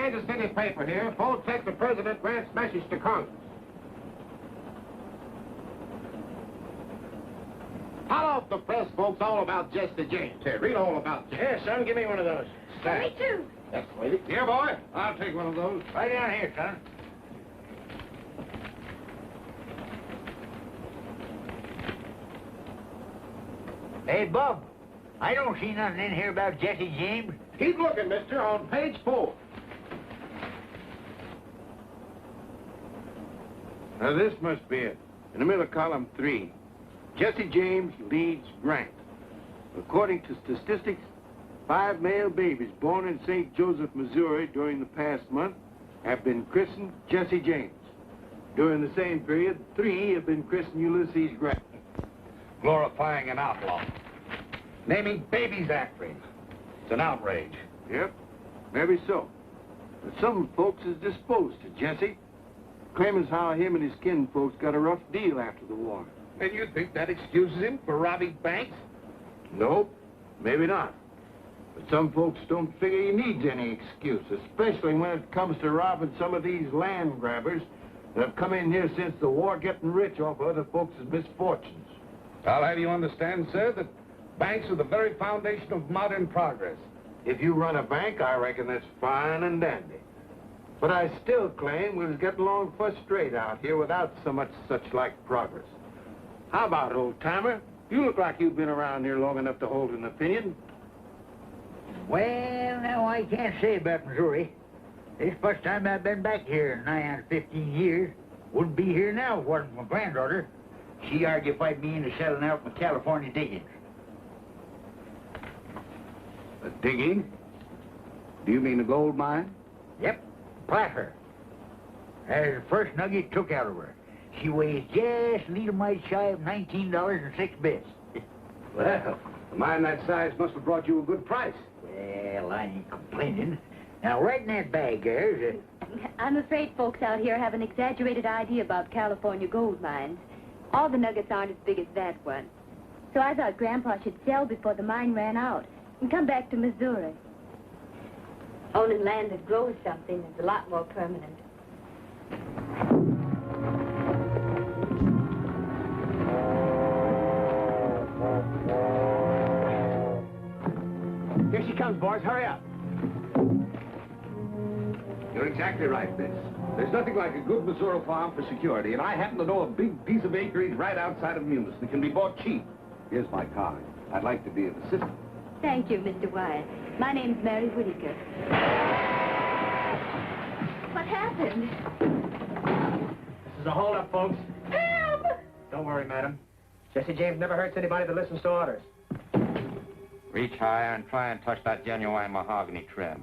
Kansas City paper here. Phone sent the President Grant's message to Congress. Tell off the press folks all about Jesse James. Here, read all about Jesse. Here, son, give me one of those. Me too. Yes, lady. Here, boy. I'll take one of those. Right down here, son. Hey, Bub, I don't see nothing in here about Jesse James. Keep looking, mister, on page 4. Now, this must be it. In the middle of column 3, Jesse James leads Grant. According to statistics, 5 male babies born in St. Joseph, Missouri during the past month have been christened Jesse James. During the same period, 3 have been christened Ulysses Grant. Glorifying an outlaw. Naming babies after him. It's an outrage. Yep, maybe so. But some folks is disposed to Jesse. Claim as how him and his kin folks got a rough deal after the war. And you think that excuses him for robbing banks? Nope, maybe not. But some folks don't figure he needs any excuse, especially when it comes to robbing some of these land grabbers that have come in here since the war, getting rich off of other folks' misfortunes. I'll have you understand, sir, that banks are the very foundation of modern progress. If you run a bank, I reckon that's fine and dandy. But I still claim we was getting along first straight out here without so much such-like progress. How about it, old-timer? You look like you've been around here long enough to hold an opinion. Well, now, I can't say about Missouri. This first time I've been back here in nigh on 15 years. Wouldn't be here now if it wasn't for my granddaughter. She argued me into settling out my California diggings. A digging? Do you mean a gold mine? Yep, placer. That's the first nugget took out of her. She weighs just a little mite shy of $19.06. Well, a mine that size must have brought you a good price. Well, I ain't complaining. Now, right in that bag there's I'm afraid folks out here have an exaggerated idea about California gold mines. All the nuggets aren't as big as that one. So I thought Grandpa should sell before the mine ran out and come back to Missouri. Owning land that grows something is a lot more permanent. Here she comes, boys. Hurry up. You're exactly right, Vince. There's nothing like a good Missouri farm for security, and I happen to know a big piece of acreage right outside of Munis that can be bought cheap. Here's my card. I'd like to be of assistance. Thank you, Mr. Wyatt. My name's Mary Whitaker. What happened? This is a holdup, folks. Help! Don't worry, madam. Jesse James never hurts anybody that listens to orders. Reach higher and try and touch that genuine mahogany trim.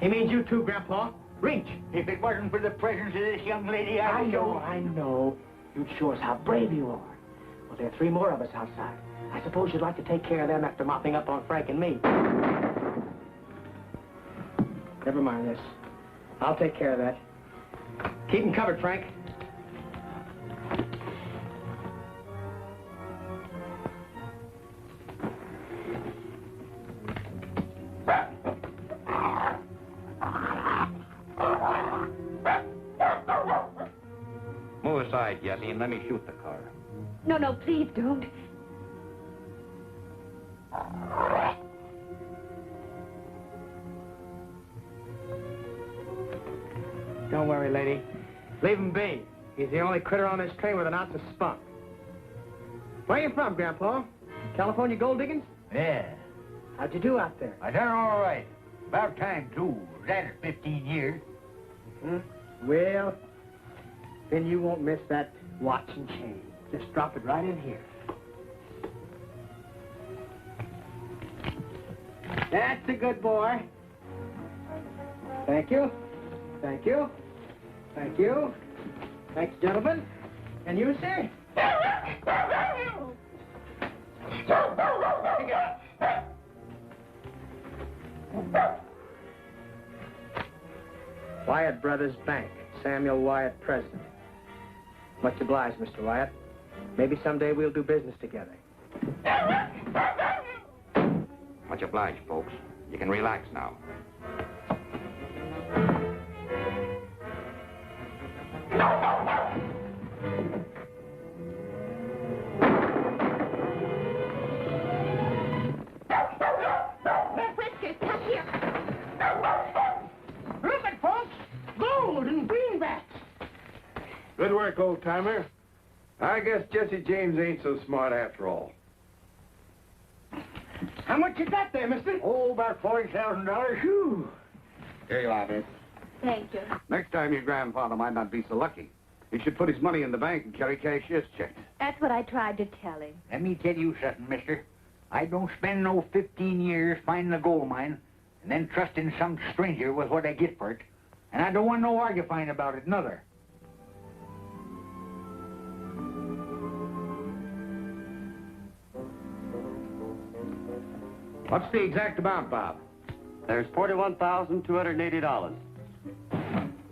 He means you too, Grandpa. Reach. If it wasn't for the presence of this young lady, I know. You'd show us how brave you are. Well, there are 3 more of us outside. I suppose you'd like to take care of them after mopping up on Frank and me. Never mind this. I'll take care of that. Keep them covered, Frank. Move aside, Jesse, and let me shoot the car. No, please don't. Don't worry, lady. Leave him be. He's the only critter on this train with an ounce of spunk. Where you from, Grandpa? California gold diggings? Yeah. How'd you do out there? I done all right. About time, too. Was at it 15 years. Well, then you won't miss that watch and chain. Just drop it right in here. That's a good boy. Thank you. Thank you. Thank you. Thanks, gentlemen. And you, sir? Wyatt Brothers Bank. Samuel Wyatt, president. Much obliged, Mr. Wyatt. Maybe someday we'll do business together. Much obliged, folks. You can relax now. work, old-timer. I guess Jesse James ain't so smart after all. How much you got there, mister? Oh, about $40,000. Whew. Here you are, miss. Thank you. Next time your grandfather might not be so lucky. He should put his money in the bank and carry cashier's checks. That's what I tried to tell him. Let me tell you something, mister. I don't spend no 15 years finding a gold mine and then trusting some stranger with what I get for it. And I don't want no argufying about it, neither. What's the exact amount, Bob? There's $41,280.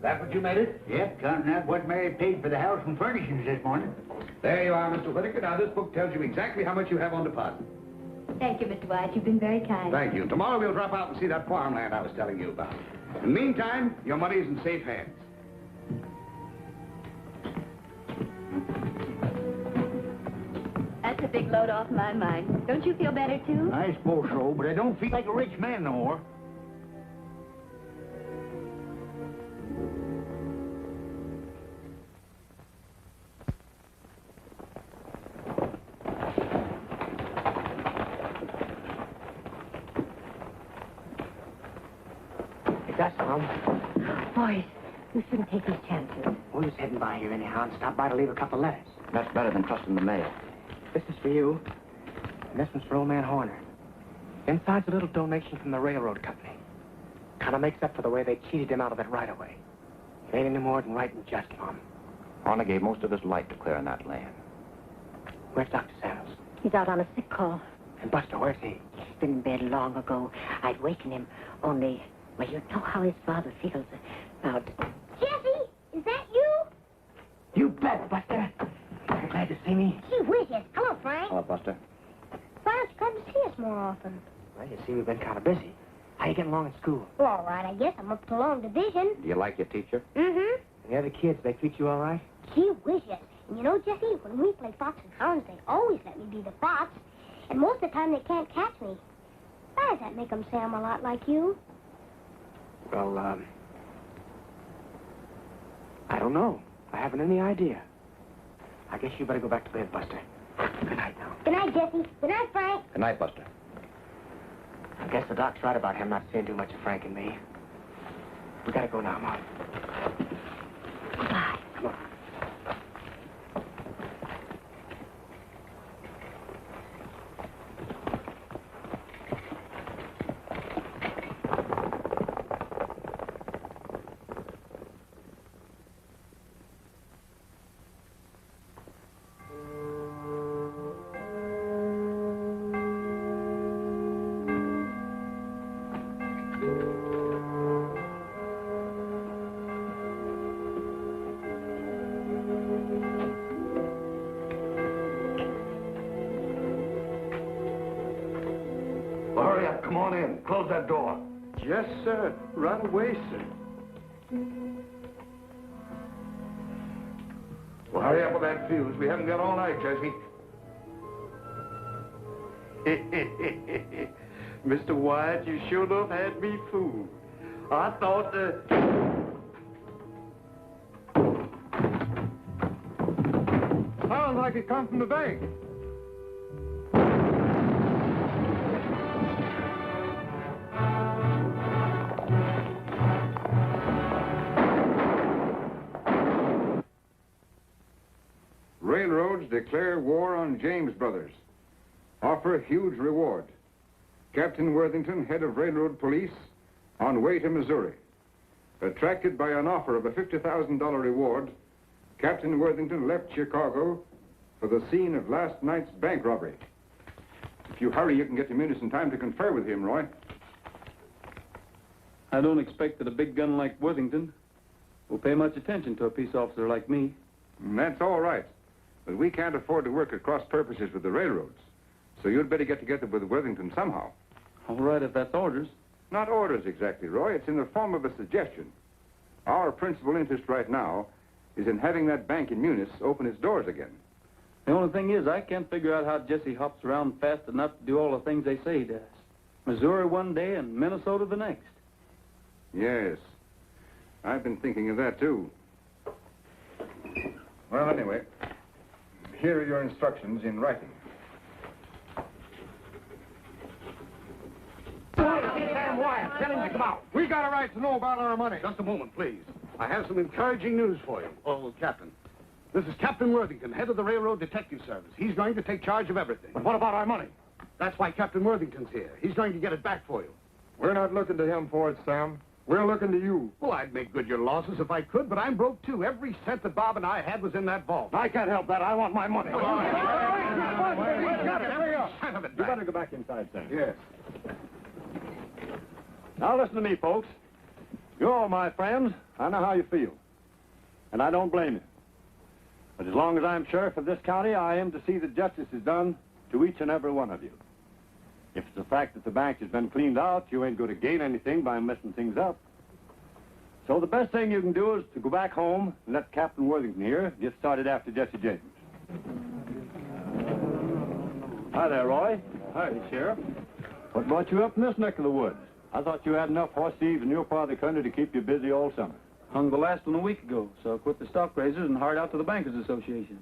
That what you made it? Yep, counting out what Mary paid for the house and furnishings this morning. There you are, Mr. Whitaker. Now, this book tells you exactly how much you have on deposit. Thank you, Mr. White. You've been very kind. Thank you. Tomorrow we'll drop out and see that farmland I was telling you about. In the meantime, your money's in safe hands. That's a big load off my mind. Don't you feel better, too? I suppose so, but I don't feel like a rich man no more. That's Tom. Boys, you shouldn't take these chances. We was heading by here anyhow and stopped by to leave a couple of letters. That's better than trusting the mail. This is for you, and this one's for old man Horner. Inside's a little donation from the railroad company. Kind of makes up for the way they cheated him out of it right away. It ain't any more than right and just, Mom. Horner gave most of his life to clearing that land. Where's Dr. Saddles? He's out on a sick call. And Buster, where's he? He's been in bed long ago. I'd waken him, only, well, you know how his father feels about... Jesse, is that you? You bet, Buster. You're glad to see me? Gee whiz. Hello, Frank. Hello, Buster. Why don't you come to see us more often? Well, you see, we've been kind of busy. How you getting along in school? Well, all right, I guess. I'm up to long division. Do you like your teacher? Mm-hmm. And the other kids, they treat you all right? Gee whiz. And you know, Jesse, when we play fox and hounds, they always let me be the fox. And most of the time, they can't catch me. Why does that make them say I'm a lot like you? Well, I don't know. I haven't any idea. I guess you better go back to bed, Buster. Good night now. Good night, Jesse. Good night, Frank. Good night, Buster. I guess the doc's right about him not seeing too much of Frank and me. We gotta go now, Mom. Goodbye. Come on. Well, hurry up. Come on in. Close that door. Yes, sir. Right away, sir. Well, hurry up with that fuse. We haven't got all night, Jesse. Mr. White, you sure enough had me fooled. I thought Sounds like it come from the bank. Railroads declare war on James Brothers. Offer huge reward. Captain Worthington, head of railroad police, on way to Missouri. Attracted by an offer of a $50,000 reward, Captain Worthington left Chicago for the scene of last night's bank robbery. If you hurry, you can get to Munis in time to confer with him, Roy. I don't expect that a big gun like Worthington will pay much attention to a peace officer like me. That's all right. But we can't afford to work at cross purposes with the railroads. So you'd better get together with Worthington somehow. All right, if that's orders. Not orders exactly, Roy. It's in the form of a suggestion. Our principal interest right now is in having that bank in Munis open its doors again. The only thing is, I can't figure out how Jesse hops around fast enough to do all the things they say he does. Missouri one day and Minnesota the next. Yes. I've been thinking of that, too. Well, anyway, here are your instructions in writing. Sam Wyatt, tell him to come out. We got a right to know about our money. Just a moment, please. I have some encouraging news for you. Oh, Captain. This is Captain Worthington, head of the Railroad Detective Service. He's going to take charge of everything. But what about our money? That's why Captain Worthington's here. He's going to get it back for you. We're not looking to him for it, Sam. We're looking to you. Well, I'd make good your losses if I could, but I'm broke, too. Every cent that Bob and I had was in that vault. I can't help that. I want my money. We got it. There we go. Son of a You better go back inside, Sam. Yes. Now listen to me, folks. You're all my friends. I know how you feel. And I don't blame you. But as long as I'm sheriff of this county, I am to see that justice is done to each and every one of you. If it's the fact that the bank has been cleaned out, you ain't going to gain anything by messing things up. So the best thing you can do is to go back home and let Captain Worthington here get started after Jesse James. Hi there, Roy. Hi, Sheriff. What brought you up in this neck of the woods? I thought you had enough horse thieves in your part of the country to keep you busy all summer. Hung the last one a week ago, so I quit the stock raisers and hired out to the Bankers Association.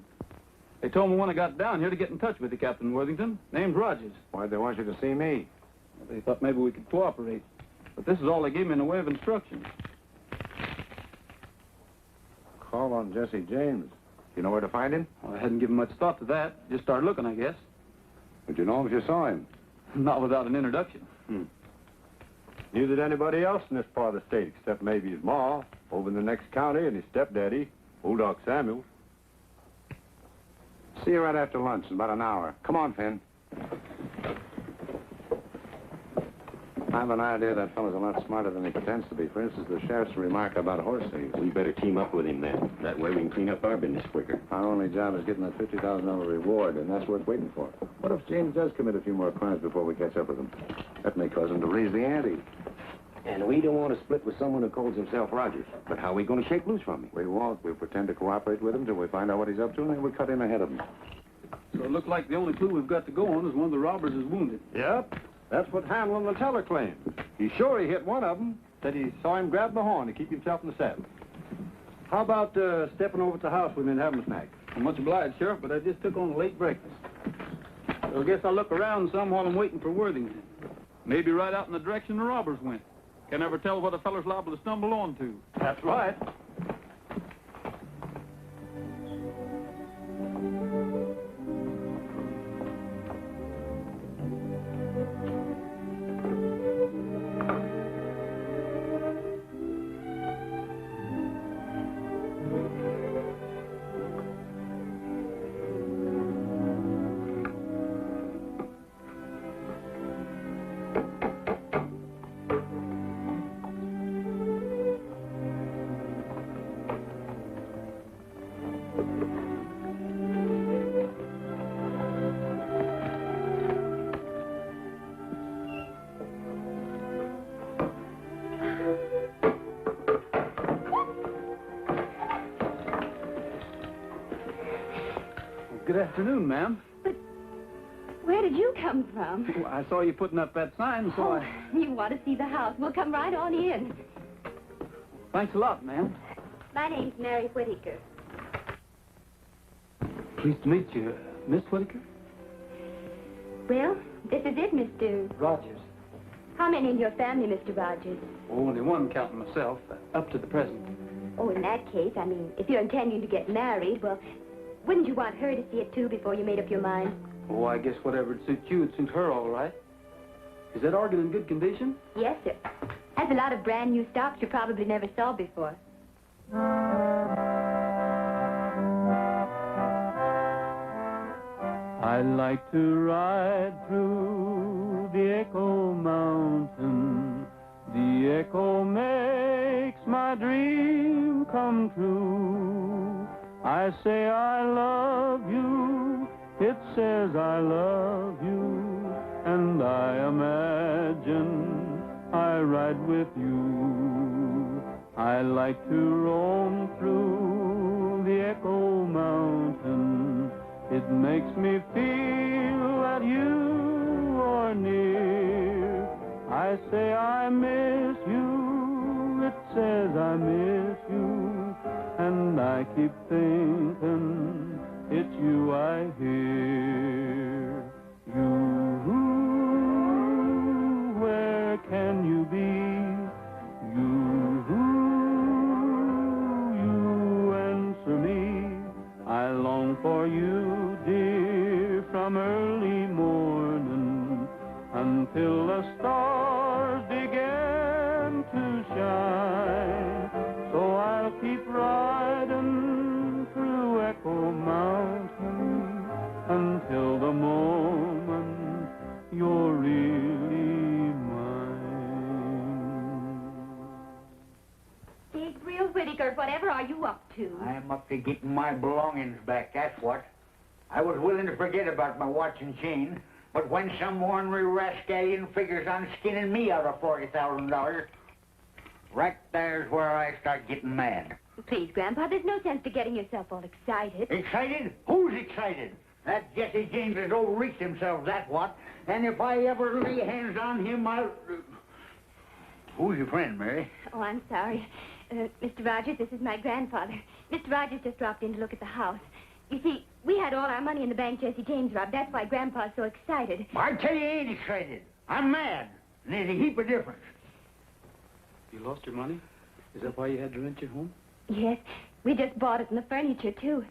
They told me when I got down here to get in touch with you, Captain Worthington. Name's Rogers. Why'd they want you to see me? They thought maybe we could cooperate. But this is all they gave me in the way of instructions. Call on Jesse James. You know where to find him? Well, I hadn't given much thought to that. Just started looking, I guess. Would you know him if you saw him? Not without an introduction. Neither did anybody else in this part of the state, except maybe his ma, over in the next county, and his stepdaddy, Old Doc Samuels. See you right after lunch in about an hour. Come on, Finn. I have an idea that fellow's a lot smarter than he pretends to be. For instance, the sheriff's remark about horse thieves. We better team up with him then. That way we can clean up our business quicker. Our only job is getting that $50,000 reward, and that's worth waiting for. What if James does commit a few more crimes before we catch up with him? That may cause him to raise the ante. And we don't want to split with someone who calls himself Rogers. But how are we going to shake loose from him? We won't. We'll pretend to cooperate with him till we find out what he's up to, and then we'll cut in ahead of him. So it looks like the only clue we've got to go on is one of the robbers is wounded. Yep. That's what Hamlin, the teller, claimed. He's sure he hit one of them. Said he saw him grab the horn to keep himself in the saddle. How about stepping over to the house with me and having a snack? I'm much obliged, Sheriff, but I just took on a late breakfast. So I guess I'll look around some while I'm waiting for Worthington. Maybe right out in the direction the robbers went. Can never tell what a feller's liable to stumble onto. That's right. Good afternoon, ma'am. But where did you come from? Well, I saw you putting up that sign, so You want to see the house? We'll come right on in. Thanks a lot, ma'am. My name's Mary Whittaker. Pleased to meet you, Miss Whittaker. Well, this is it, Mr. Rogers. How many in your family, Mr. Rogers? Only one, counting myself, up to the present. Oh, in that case, I mean, if you're intending to get married, well, wouldn't you want her to see it, too, before you made up your mind? Oh, I guess whatever would suit you, it'd suit her all right. Is that organ in good condition? Yes, sir. Has a lot of brand new stops you probably never saw before. I like to ride through the Echo Mountain. The echo makes my dream come true. I say I love you, it says I love you, and I imagine I ride with you. I like to roam through the Echo Mountain. It makes me feel that you are near. I say I miss you, it says I miss you, and I keep thinking it's you I hear. You, where can you be? You answer me. I long for you, dear, from early morning until the stars begin to shine. So I'll keep riding through Echo Mountain until the moment you're really mine. Gabriel Whittaker, whatever are you up to? I'm up to getting my belongings back, that's what. I was willing to forget about my watch and chain, but when some ornery rascallion figures on skinning me out of $40,000, right there's where I start getting mad. Please, Grandpa, there's no sense to getting yourself all excited. Excited? Who's excited? That Jesse James has overreached himself, that's what. And if I ever lay hands on him, I'll... Who's your friend, Mary? Oh, I'm sorry. Mr. Rogers, this is my grandfather. Mr. Rogers just dropped in to look at the house. You see, we had all our money in the bank Jesse James robbed. That's why Grandpa's so excited. I tell you, I ain't excited. I'm mad. And there's a heap of difference. You lost your money? Is that why you had to rent your home? Yes, we just bought it and the furniture, too.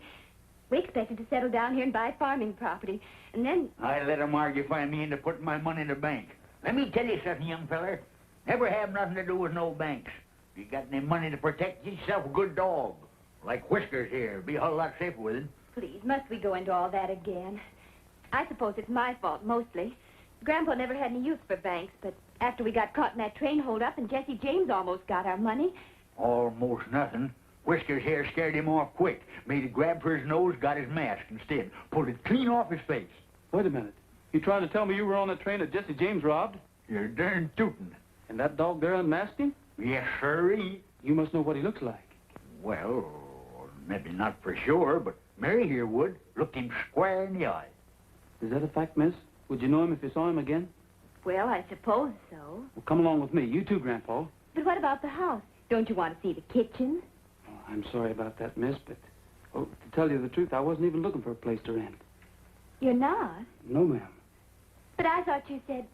We expected to settle down here and buy farming property. And then... I let 'em argufy me into putting my money in the bank. Let me tell you something, young feller. Never have nothing to do with no banks. If you got any money to protect, get yourself a good dog. Like Whiskers here. Be a whole lot safer with it. Please, must we go into all that again? I suppose it's my fault, mostly. Grandpa never had any use for banks, but after we got caught in that train hold-up and Jesse James almost got our money... Almost nothing. Whiskers here scared him off quick. Made a grab for his nose, got his mask instead. Pulled it clean off his face. Wait a minute. You trying to tell me you were on that train that Jesse James robbed? You're darn tootin'. And that dog there unmasked him? Yes, sirree. You must know what he looks like. Well, maybe not for sure, but Mary here would. Looked him square in the eye. Is that a fact, miss? Would you know him if you saw him again? Well, I suppose so. Well, come along with me. You too, Grandpa. But what about the house? Don't you want to see the kitchen? Oh, I'm sorry about that, miss, but... Oh, to tell you the truth, I wasn't even looking for a place to rent. You're not? No, ma'am. But I thought you said...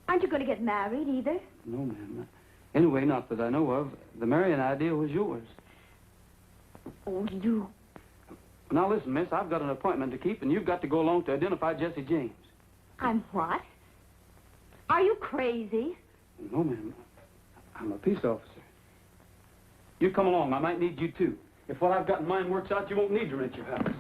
Aren't you going to get married, either? No, ma'am. Anyway, not that I know of. The marrying idea was yours. Oh, you... Now, listen, miss, I've got an appointment to keep, and you've got to go along to identify Jesse James. I'm what? Are you crazy? No, ma'am. I'm a peace officer. You come along. I might need you, too. If what I've got in mind works out, you won't need to rent your house.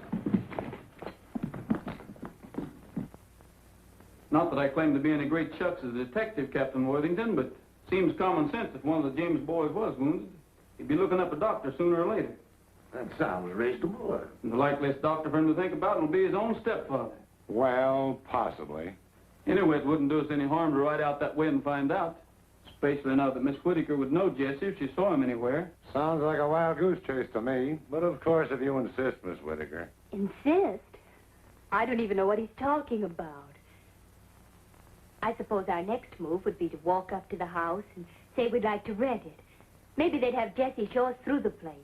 Not that I claim to be any great shucks as a detective, Captain Worthington, but seems common sense if one of the James boys was wounded. He'd be looking up a doctor sooner or later. That sounds reasonable. And the likeliest doctor for him to think about will be his own stepfather. Well, possibly. Anyway, it wouldn't do us any harm to ride out that way and find out. Especially now that Miss Whittaker would know Jesse if she saw him anywhere. Sounds like a wild goose chase to me. But of course, if you insist, Miss Whittaker. Insist? I don't even know what he's talking about. I suppose our next move would be to walk up to the house and say we'd like to rent it. Maybe they'd have Jesse show us through the place.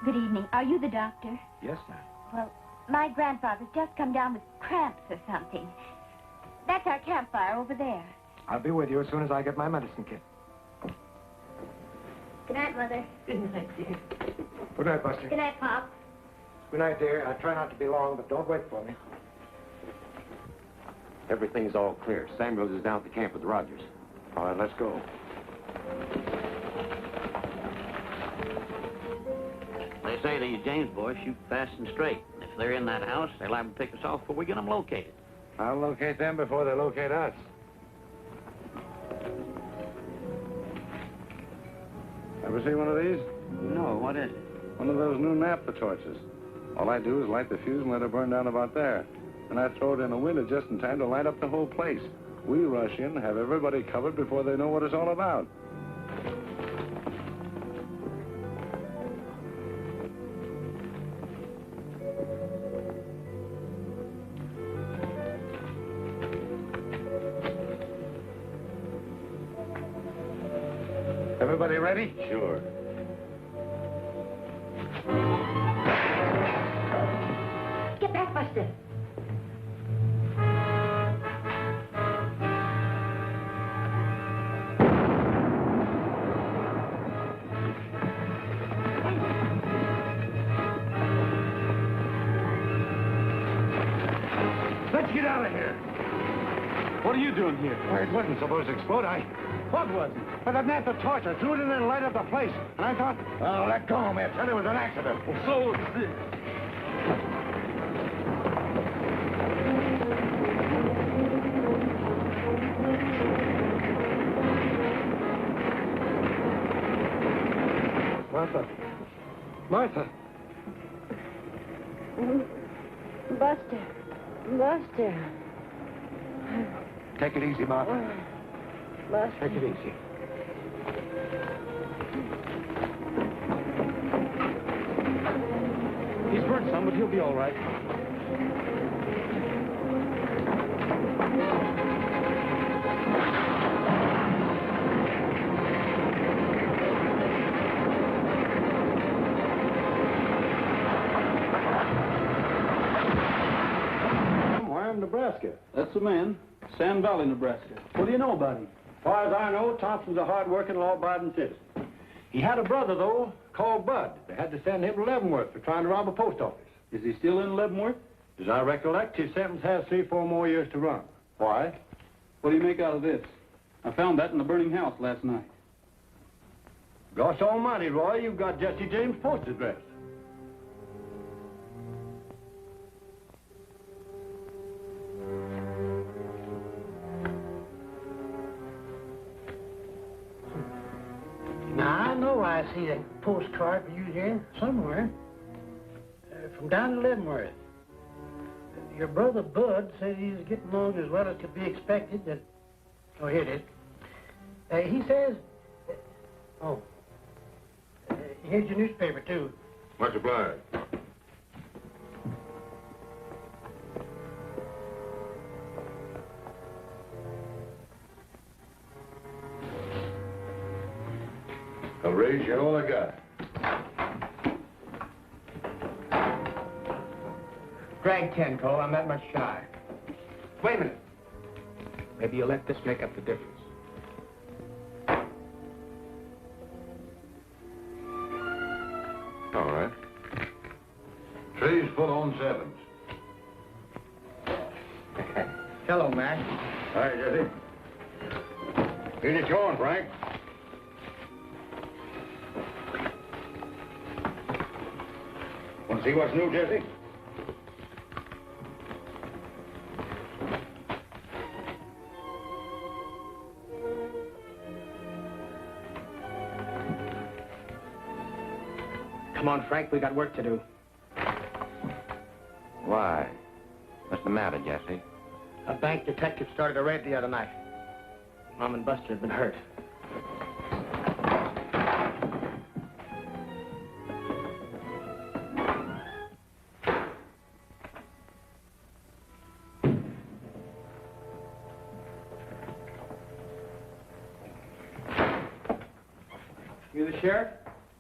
Good evening. Are you the doctor? Yes, ma'am. Well, my grandfather's just come down with cramps or something. That's our campfire over there. I'll be with you as soon as I get my medicine kit. Good night, Mother. Good night, dear. Good night, Buster. Good night, Pop. Good night, dear. I'll try not to be long, but don't wait for me. Everything's all clear. Samuels is down at the camp with Rogers. All right, let's go. They say these James boys shoot fast and straight. If they're in that house, they're liable to pick us off before we get them located. I'll locate them before they locate us. Ever see one of these? No, what is it? One of those new naphtha torches. All I do is light the fuse and let it burn down about there. And I throw it in a window just in time to light up the whole place. We rush in, have everybody covered before they know what it's all about. Everybody ready? Sure. Get back, Buster. Let's get out of here. What are you doing here? Well, it wasn't supposed to explode. What was it? But I nabbed the torch. I threw it in there and lighted up the place. And I thought, oh, let go, man. Tell you it was an accident. So, Martha. Martha. Buster. Buster. Take it easy, Martha. Buster. Take it easy. He's burnt some, but he'll be all right. Somewhere in Nebraska. that's the man. Sand Valley, Nebraska. What do you know about him? As far as I know, Thompson's a hard-working, law-abiding citizen. He had a brother, though, called Bud. They had to send him to Leavenworth for trying to rob a post office. Is he still in Leavenworth? As I recollect, his sentence has 3-4 more years to run. Why? What do you make out of this? I found that in the burning house last night. Gosh almighty, Roy, you've got Jesse James' post address. Now, I know I see a postcard for you here somewhere. From down in Leavenworth. Your brother Bud said he's getting along as well as could be expected. That, oh, here it is. He says... here's your newspaper, too. Much obliged. I'll raise you all I got. Drag 10, Cole. I'm that much shy. Wait a minute. Maybe you'll let this make up the difference. All right. Tray's full on 7s. Hello, Mac. Hi, Jesse. Here's your corn, Frank. Want to see what's new, Jesse? Come on, Frank. We got work to do. Why? What's the matter, Jesse? A bank detective started a raid the other night. Mom and Buster have been hurt. You the sheriff?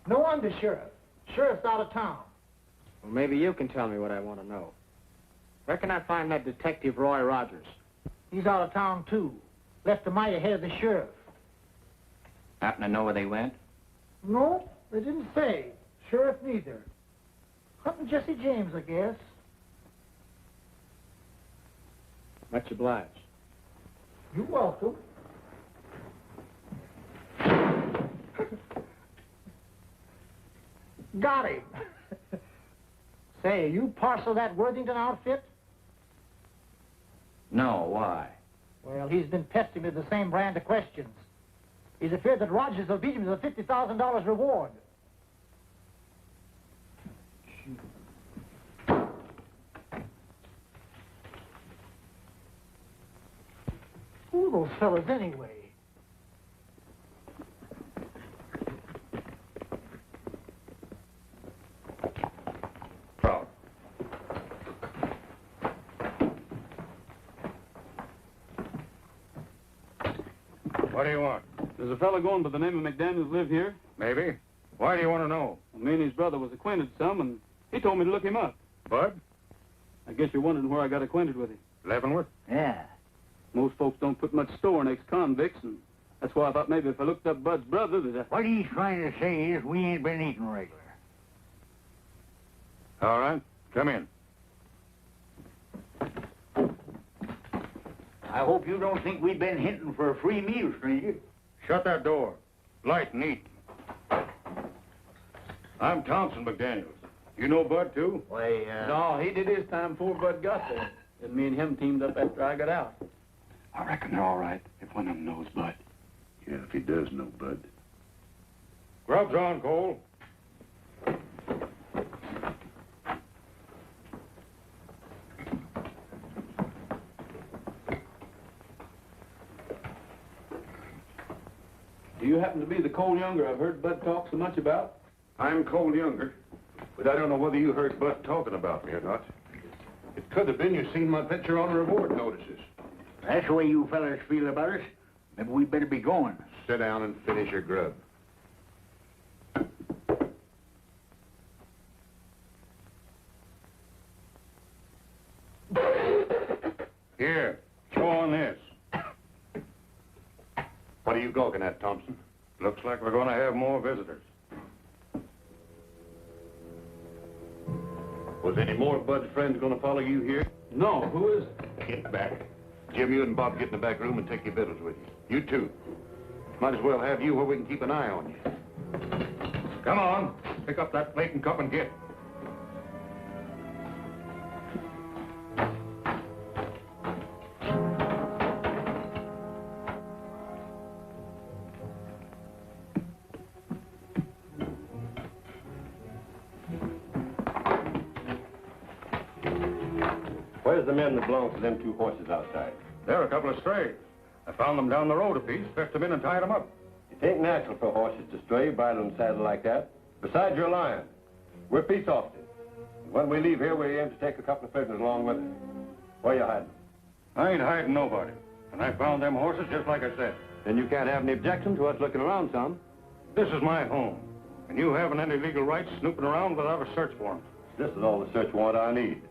No, I'm the sheriff. Sheriff's out of town. Well, maybe you can tell me what I want to know. Where can I find that detective Roy Rogers? He's out of town, too. Left a mite ahead of the sheriff. Happen to know where they went? No, they didn't say. Sheriff neither. Hunting Jesse James, I guess. Much obliged. You're welcome. Got him. Say, you parcel that Worthington outfit? No, why? Well, he's been pestering me with the same brand of questions. He's afraid that Rogers will beat him with a $50,000 reward. Who are those fellas anyway? What do you want? Does a fellow going by the name of McDaniels live here? Maybe. Why do you want to know? Well, me and his brother was acquainted some, and he told me to look him up. Bud? I guess you're wondering where I got acquainted with him. Leavenworth? Yeah. Most folks don't put much store in ex-convicts, and that's why I thought maybe if I looked up Bud's brother that What he's trying to say is we ain't been eating regular. All right. Come in. I hope you don't think we've been hinting for a free meal, stranger. Shut that door. Light and eat. I'm Thompson McDaniels. You know Bud, too? Why, No, he did his time before Bud got there. And me and him teamed up after I got out. I reckon they're all right if one of them knows Bud. Yeah, if he does know Bud. Grub's on, Cole. Do you happen to be the Cole Younger I've heard Bud talk so much about? I'm Cole Younger, but I don't know whether you heard Bud talking about me or not. It could have been you seen my picture on the reward notices. that's the way you fellas feel about us. Maybe we better be going. Sit down and finish your grub. Here, show on this. What are you gawking at, Thompson? Looks like we're going to have more visitors. Was any more of Bud's friends going to follow you here? No, who is it? Get back. Jim, you and Bob get in the back room and take your victuals with you. You too. Might as well have you where we can keep an eye on you. Come on. Pick up that plate and cup and get. Where's the men that belong to them two horses outside? They're a couple of strays. I found them down the road a piece, fetched them in and tied them up. It ain't natural for horses to stray, bridle and saddle like that. Besides, you're lying. We're peace officers. And when we leave here, we aim to take a couple of prisoners along with us. Where you hiding? I ain't hiding nobody. And I found them horses just like I said. Then you can't have any objection to us looking around some. This is my home. And you haven't any legal rights snooping around without a search warrant. This is all the search warrant I need.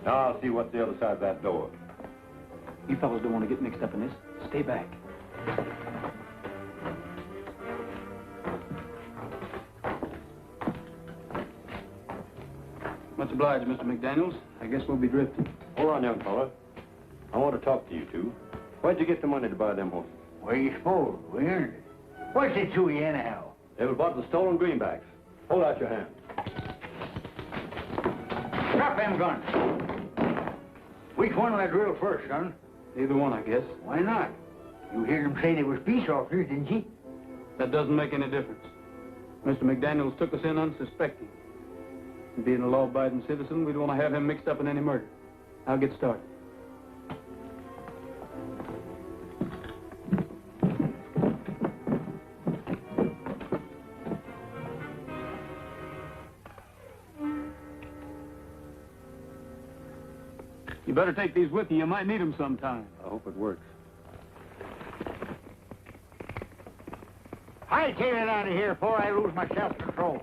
Now I'll see what's the other side of that door. You fellows don't want to get mixed up in this. Stay back. Much obliged, Mr. McDaniels. I guess we'll be drifting. Hold on, young fella. I want to talk to you two. Where'd you get the money to buy them horses? Where you supposed? We earned it. What's it to you anyhow? They were bought with stolen greenbacks. Hold out your hand. Drop them guns. Which one will I drill first, son? Either one, I guess. Why not? You heard them say they was peace officers, didn't you? That doesn't make any difference. Mr. McDaniels took us in unsuspecting. And being a law-abiding citizen, we don't want to have him mixed up in any murder. I'll get started. You better take these with you. You might need them sometime. I hope it works. Hightail it out of here before I lose my self-control.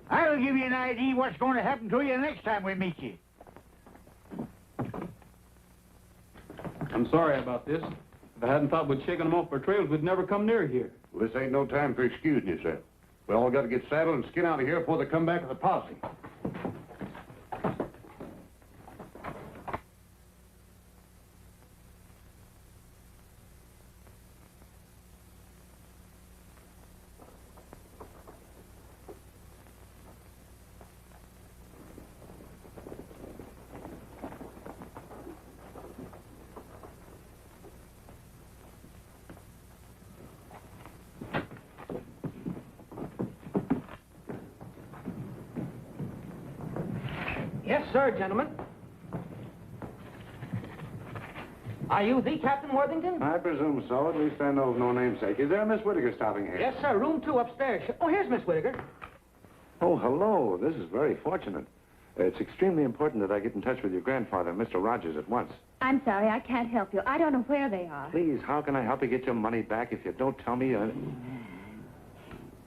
I'll give you an idea what's going to happen to you next time we meet you. I'm sorry about this. If I hadn't thought we'd shaken them off our trails, we'd never come near here. Well, this ain't no time for excusing yourself. We all got to get saddled and skin out of here before they come back with a posse. Yes, sir, gentlemen. Are you the Captain Worthington? I presume so. At least I know of no namesake. Is there a Miss Whittaker stopping here? Yes, sir. Room 2 upstairs. Oh, here's Miss Whittaker. Oh, hello. This is very fortunate. It's extremely important that I get in touch with your grandfather, Mr. Rogers, at once. I'm sorry, I can't help you. I don't know where they are. Please, how can I help you get your money back if you don't tell me?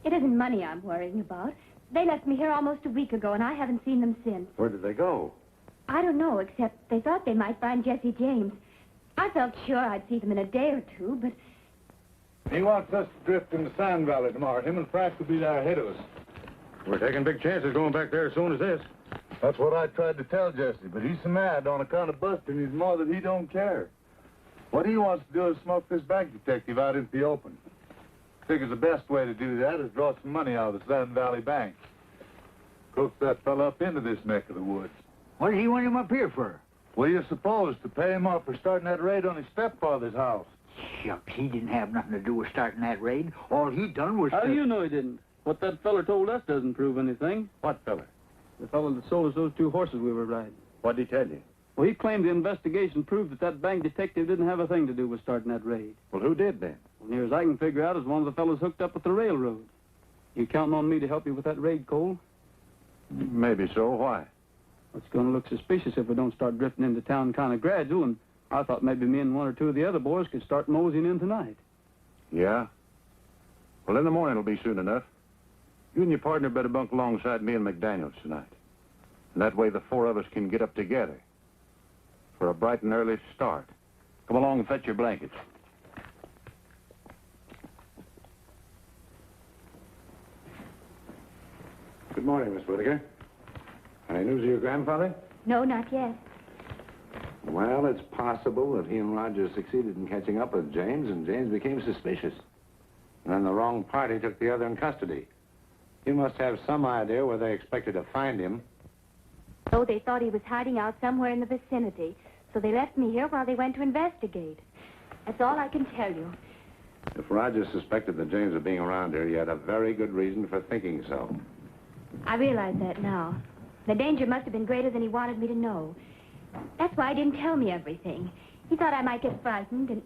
It isn't money I'm worrying about. They left me here almost a week ago, and I haven't seen them since. Where did they go? I don't know, except they thought they might find Jesse James. I felt sure I'd see them in a day or two, but... He wants us to drift in the Sand Valley tomorrow. Him and Frank will be there ahead of us. We're taking big chances going back there as soon as this. That's what I tried to tell Jesse, but he's so mad on account of busting his mother that he don't care. What he wants to do is smoke this bank detective out into the open. Figures the best way to do that is draw some money out of the Sand Valley Bank. Coax that fella up into this neck of the woods. What does he want him up here for? What do you suppose? To pay him off for starting that raid on his stepfather's house. Shucks, he didn't have nothing to do with starting that raid. All he done was... How do you know he didn't? What that feller told us doesn't prove anything. What fella? The fellow that sold us those 2 horses we were riding. What'd he tell you? Well, he claimed the investigation proved that that bank detective didn't have a thing to do with starting that raid. Well, who did then? Well, near as I can figure out, is one of the fellows hooked up with the railroad. You counting on me to help you with that raid, Cole? Maybe so. Why? It's going to look suspicious if we don't start drifting into town kind of gradual, and I thought maybe me and 1 or 2 of the other boys could start moseying in tonight. Yeah? Well, in the morning it'll be soon enough. You and your partner better bunk alongside me and McDaniels tonight. And that way the 4 of us can get up together for a bright and early start. Come along and fetch your blankets. Good morning, Miss Whittaker. Any news of your grandfather? No, not yet. Well, it's possible that he and Rogers succeeded in catching up with James, and James became suspicious. And then the wrong party took the other in custody. You must have some idea where they expected to find him. So they thought he was hiding out somewhere in the vicinity, so they left me here while they went to investigate. That's all I can tell you. If Rogers suspected that James was being around here, he had a very good reason for thinking so. I realize that now. The danger must have been greater than he wanted me to know. That's why he didn't tell me everything. He thought I might get frightened and...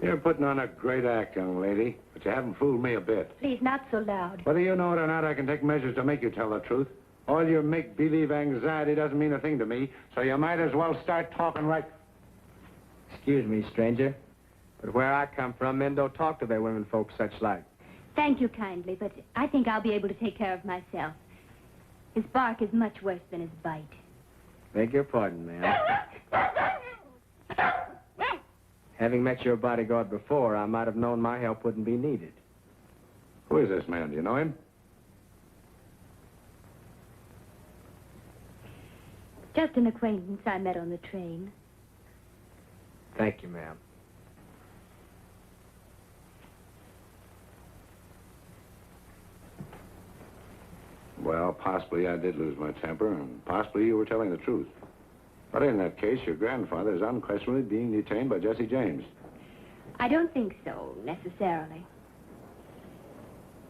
You're putting on a great act, young lady, but you haven't fooled me a bit. Please, not so loud. Whether you know it or not, I can take measures to make you tell the truth. All your make-believe anxiety doesn't mean a thing to me, so you might as well start talking right... Excuse me, stranger, but where I come from, men don't talk to their women folks such like. Thank you kindly, but I think I'll be able to take care of myself. His bark is much worse than his bite. Beg your pardon, ma'am. Having met your bodyguard before, I might have known my help wouldn't be needed. Who is this man? Do you know him? Just an acquaintance I met on the train. Thank you, ma'am. Well, possibly I did lose my temper, and possibly you were telling the truth. But in that case, your grandfather is unquestionably being detained by Jesse James. I don't think so, necessarily.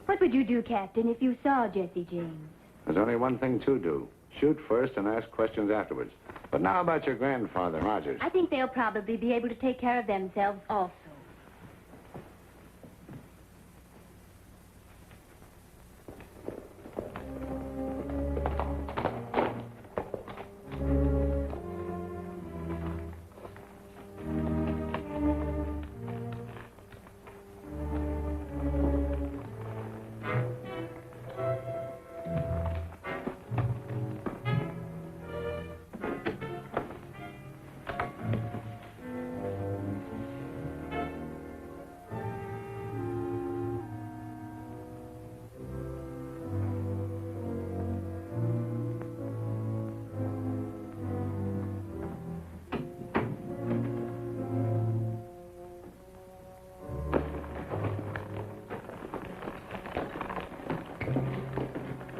What would you do, Captain, if you saw Jesse James? There's only one thing to do. Shoot first and ask questions afterwards. But now about your grandfather, Rogers. I think they'll probably be able to take care of themselves also.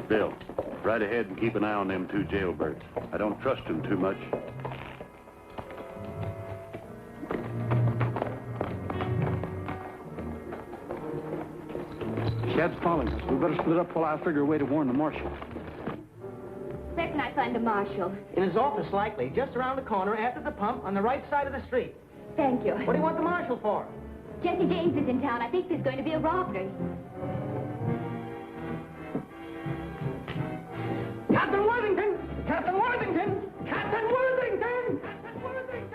Bill, right ahead and keep an eye on them 2 jailbirds. I don't trust them too much. Shad's following us. We better split up while I figure a way to warn the marshal. Where can I find the marshal? In his office, likely. Just around the corner, after the pump, on the right side of the street. Thank you. What do you want the marshal for? Jesse James is in town. I think there's going to be a robbery. Got Captain Worthington! Captain Worthington! Captain Worthington! Captain Worthington!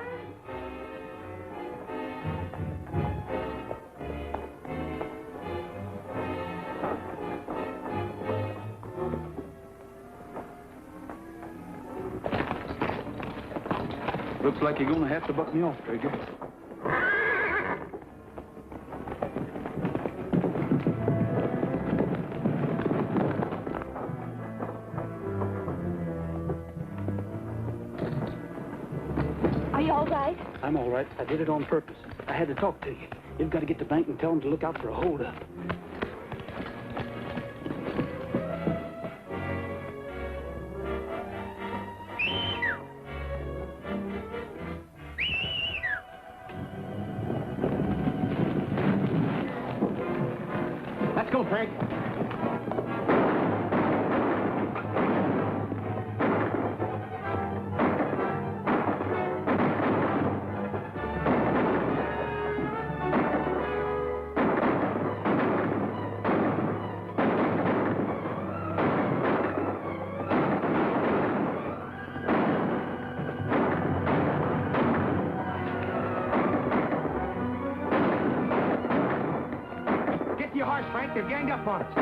Looks like you're gonna have to buck me off, Trigger. Are you all right? I'm all right. I did it on purpose. I had to talk to you. You've got to get to the bank and tell them to look out for a holdup. Let's go, Frank. Get to your horse, Frank. They're ganged up on us.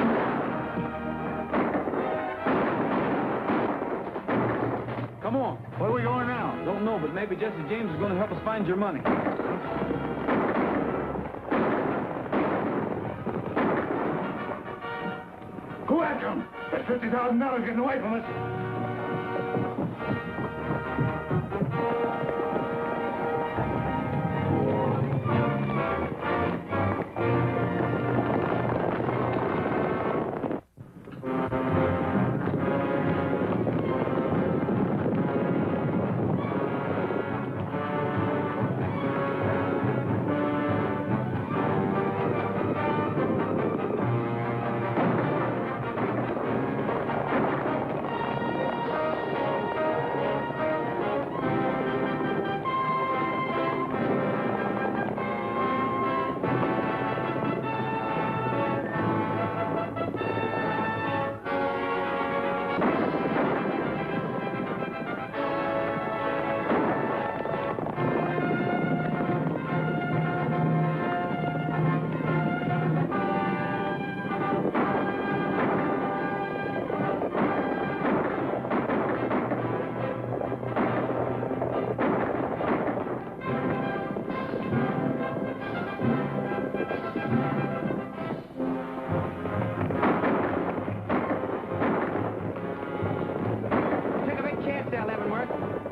Come on. Where are we going now? Don't know, but maybe Jesse James is going to help us find your money. Go after him. That $50,000 getting away from us.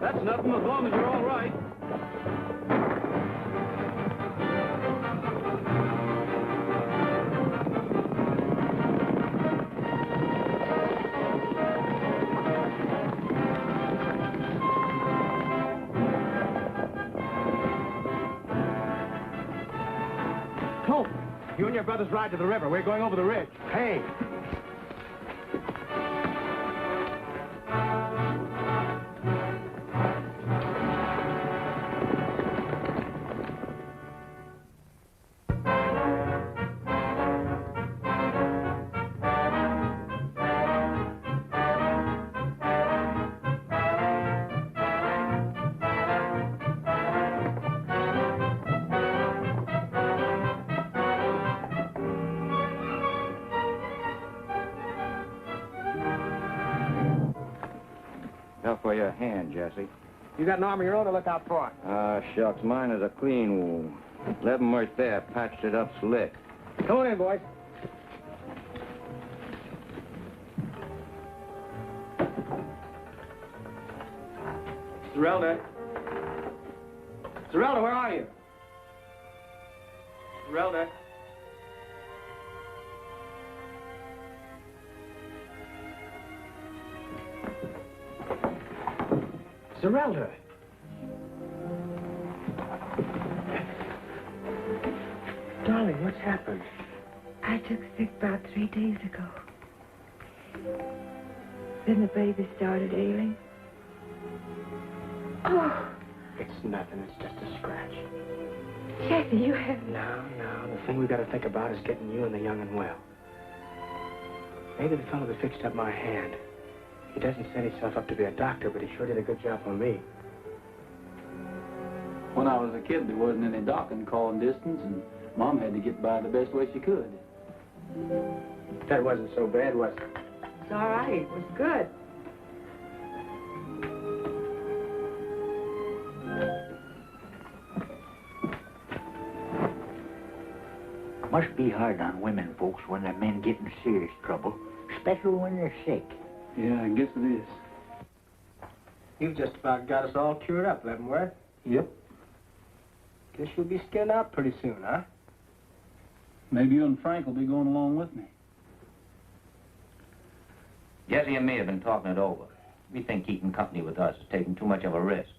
That's nothing as long as you're all right. Hope, you and your brothers ride to the river. We're going over the ridge. Hey. Up for your hand, Jesse. You got an arm of your own to look out for. Ah, shucks, mine is a clean wound. Leavenworth there patched it up slick. Come on in, boys. Zerelda. Zerelda, where are you? Zerelda. Zerelda. Darling, what's happened? I took sick about 3 days ago. Then the baby started ailing. Oh, It's nothing. It's just a scratch. Jesse, you have... No. The thing we got to think about is getting you and the young and well. Maybe the fellow that fixed up my hand. He doesn't set himself up to be a doctor, but he sure did a good job on me. When I was a kid, there wasn't any dock in calling distance, and Mom had to get by the best way she could. That wasn't so bad, was it? It's all right. It was good. Must be hard on women folks when their men get in serious trouble, especially when they're sick. Yeah, I guess it is. You've just about got us all cured up, Leavenworth. Yep. Guess you'll be skinned out pretty soon, huh? Maybe you and Frank will be going along with me. Jesse and me have been talking it over. We think keeping company with us is taking too much of a risk.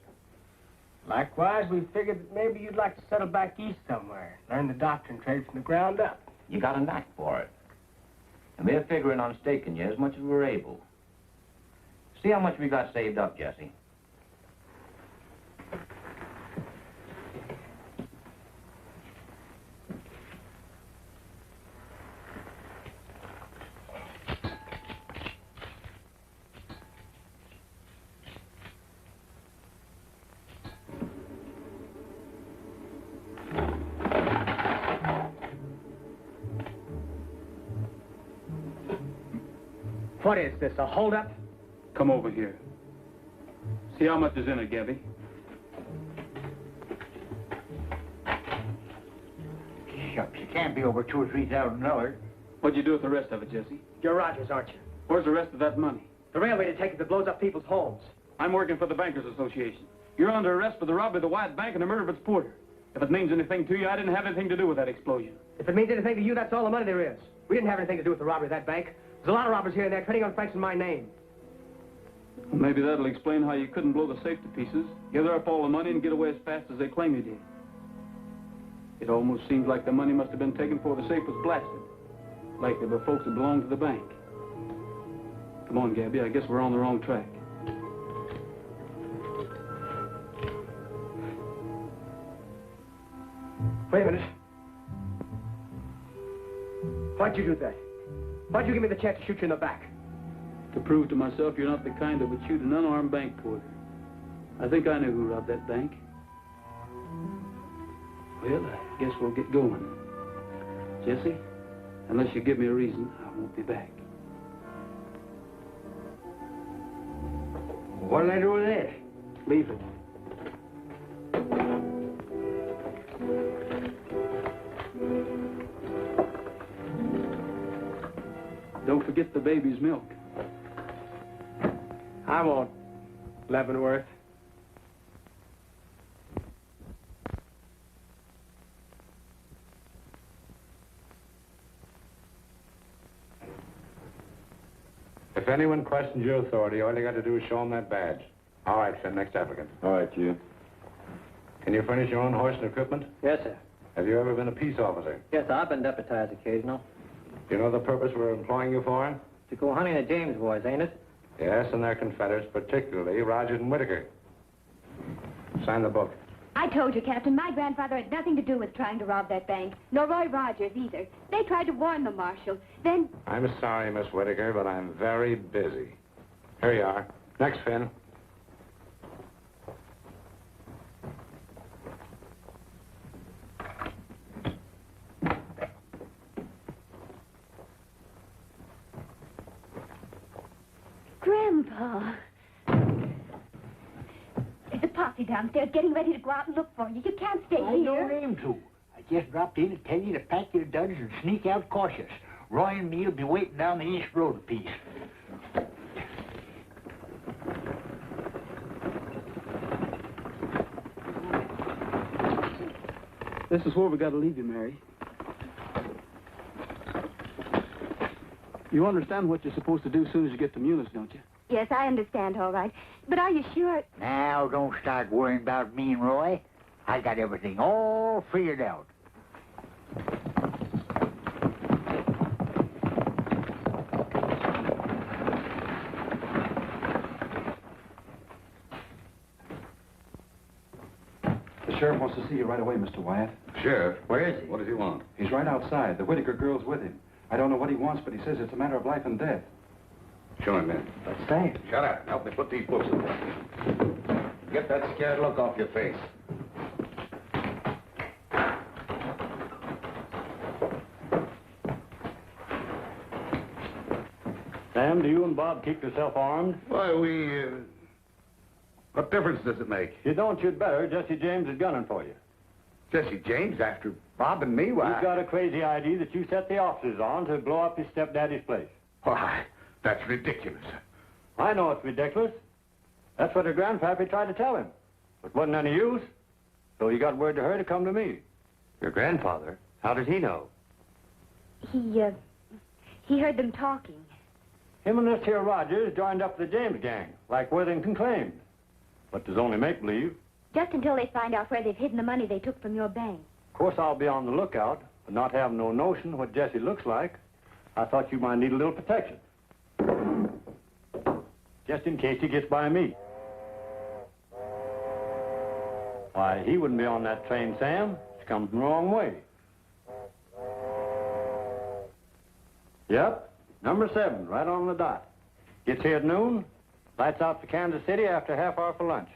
Likewise, we figured that maybe you'd like to settle back east somewhere, learn the doctrine trade from the ground up. You got a knack for it. And we're figuring on staking you as much as we're able. See how much we got saved up, Jesse. What is this, a holdup? Come over here. See how much is in it, Gabby. Shucks, it can't be over $2,000 or $3,000. What'd you do with the rest of it, Jesse? You're Rogers, aren't you? Where's the rest of that money? The railway detective that blows up people's homes. I'm working for the Bankers Association. You're under arrest for the robbery of the White Bank and the murder of its porter. If it means anything to you, I didn't have anything to do with that explosion. If it means anything to you, that's all the money there is. We didn't have anything to do with the robbery of that bank. There's a lot of robbers here and there trading on Frank's and my name. Well, maybe that'll explain how you couldn't blow the safe to pieces, gather up all the money, and get away as fast as they claim you did. It almost seems like the money must have been taken before the safe was blasted. Like there were folks that belonged to the bank. Come on, Gabby, I guess we're on the wrong track. Wait a minute. Why'd you do that? Why'd you give me the chance to shoot you in the back? To prove to myself you're not the kind that would shoot an unarmed bank porter. I think I know who robbed that bank. Well, I guess we'll get going. Jesse, unless you give me a reason, I won't be back. What'll I do with this? Leave it. Don't forget the baby's milk. I won't, Leavenworth. If anyone questions your authority, all you got to do is show them that badge. All right, sir, next applicant. All right, you. Can you furnish your own horse and equipment? Yes, sir. Have you ever been a peace officer? Yes, sir. I've been deputized occasional. Do you know the purpose we're employing you for? To go hunting the James boys, ain't it? Yes, and their confederates, particularly Rogers and Whitaker. Sign the book. I told you, Captain, my grandfather had nothing to do with trying to rob that bank, nor Roy Rogers either. They tried to warn the marshal. Then... I'm sorry, Miss Whitaker, but I'm very busy. Here you are. Next, Finn. Grandpa. There's a posse downstairs getting ready to go out and look for you. You can't stay I here. don't aim to. I just dropped in to tell you to pack your duds and sneak out cautious. Roy and me'll be waiting down the East Road a piece. This is where we got to leave you, Mary. You understand what you're supposed to do as soon as you get to Munis, don't you? Yes, I understand, all right. But are you sure? Now, don't start worrying about me and Roy. I got everything all figured out. The sheriff wants to see you right away, Mr. Wyatt. Sheriff? Where is he? What does he want? He's right outside. The Whitaker girl's with him. I don't know what he wants, but he says it's a matter of life and death. Show him in. Let's stay. Shut up. Help me put these books away. Get that scared look off your face. Sam, do you and Bob keep yourself armed? Why, what difference does it make? You don't, you'd better. Jesse James is gunning for you. Jesse James after Bob and me? Why? You've got a crazy idea that you set the officers on to blow up his stepdaddy's place. Why, that's ridiculous. I know it's ridiculous. That's what her grandpappy tried to tell him. But wasn't any use. So he got word to her to come to me. Your grandfather? How did he know? He heard them talking. Him and this here Rogers joined up with the James gang, like Worthington claimed. But there's only make-believe. Just until they find out where they've hidden the money they took from your bank. Of course, I'll be on the lookout, but not having no notion what Jesse looks like, I thought you might need a little protection. Just in case he gets by me. Why, he wouldn't be on that train, Sam. It's come from the wrong way. Yep, number 7, right on the dot. Gets here at noon, lights out to Kansas City after a half hour for lunch.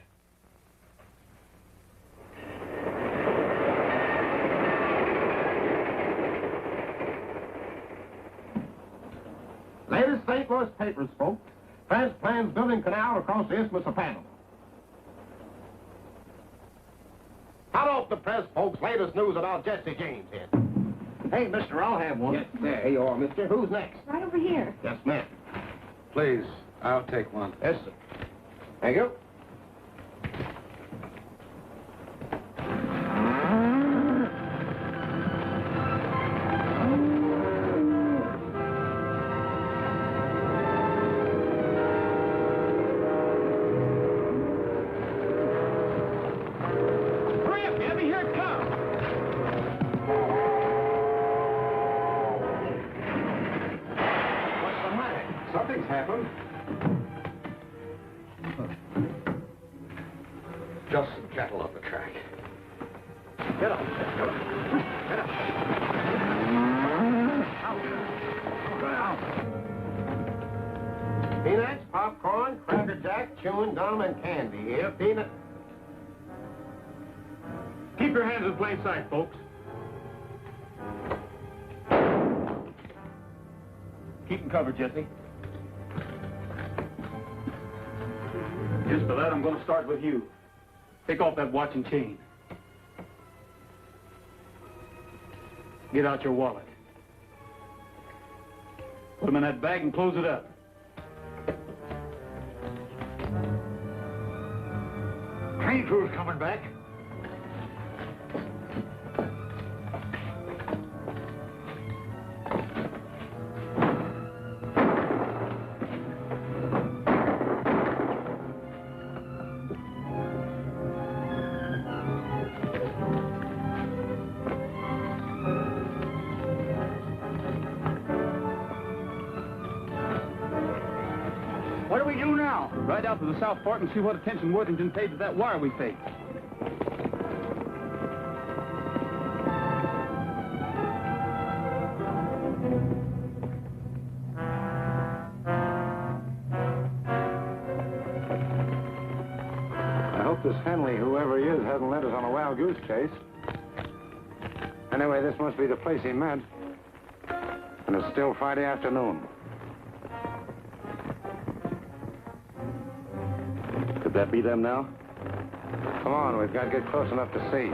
Latest St. Louis papers, folks. Press plans building canal across the Isthmus of Panama. Hot off the press, folks. Latest news about Jesse James here. Hey, mister, I'll have one. Yes, there you are, mister. Who's next? Right over here. Yes, ma'am. Please, I'll take one. Yes, sir. Thank you. Something's happened. Just some cattle on the track. Get up. Get up. Get up. Peanuts, popcorn, Cracker Jack, chewing gum, and candy here. Peanut. Keep your hands in plain sight, folks. Keep them covered, Jesse. Just for that, I'm going to start with you. Take off that watch and chain. Get out your wallet. Put them in that bag and close it up. Train crew's coming back. What do we do now? Ride out to the South Fork and see what attention Worthington paid to that wire we faked. I hope this Henley, whoever he is, hasn't led us on a wild goose chase. Anyway, this must be the place he meant. And it's still Friday afternoon. Could that be them now? Come on, we've got to get close enough to see.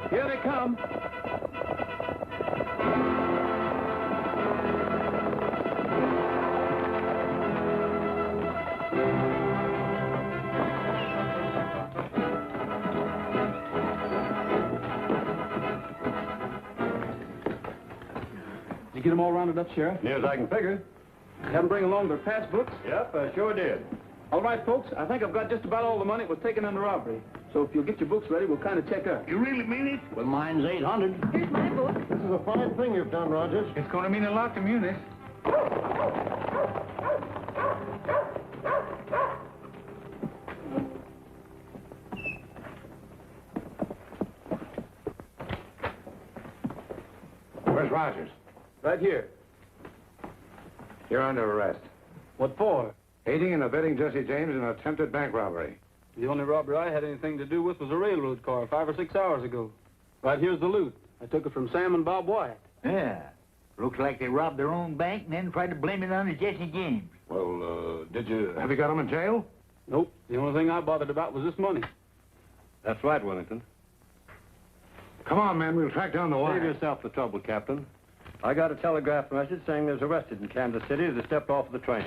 Here they come. You get them all rounded up, Sheriff? Near as I can figure. Have them bring along their pass books? Yep, I sure did. All right, folks, I think I've got just about all the money that was taken in the robbery. So if you'll get your books ready, we'll kind of check out. You really mean it? Well, mine's 800. Here's my book. This is a fine thing you've done, Rogers. It's going to mean a lot to Munis. Where's Rogers? Right here. You're under arrest. What for? Aiding and abetting Jesse James in an attempted bank robbery. The only robbery I had anything to do with was a railroad car 5 or 6 hours ago. Right here's the loot. I took it from Sam and Bob Wyatt. Yeah. Looks like they robbed their own bank and then tried to blame it on Jesse James. Well, have you got him in jail? Nope. The only thing I bothered about was this money. That's right, Wellington. Come on, man. We'll track down the wire. Save yourself the trouble, Captain. I got a telegraph message saying there's arrested in Kansas City as they stepped off of the train.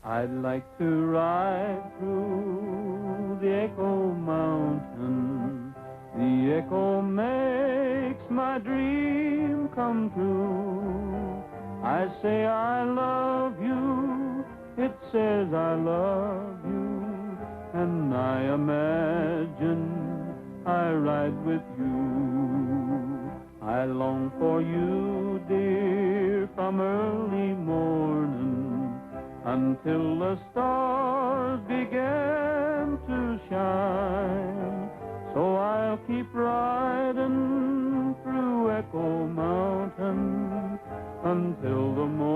I'd like to ride through the Echo Mountain. The echo makes my dream come true. I say I love you, it says I love you, and I imagine I ride with you. I long for you, dear, from early morning until the stars begin to shine. So I'll keep riding through Echo Mountain until the morning.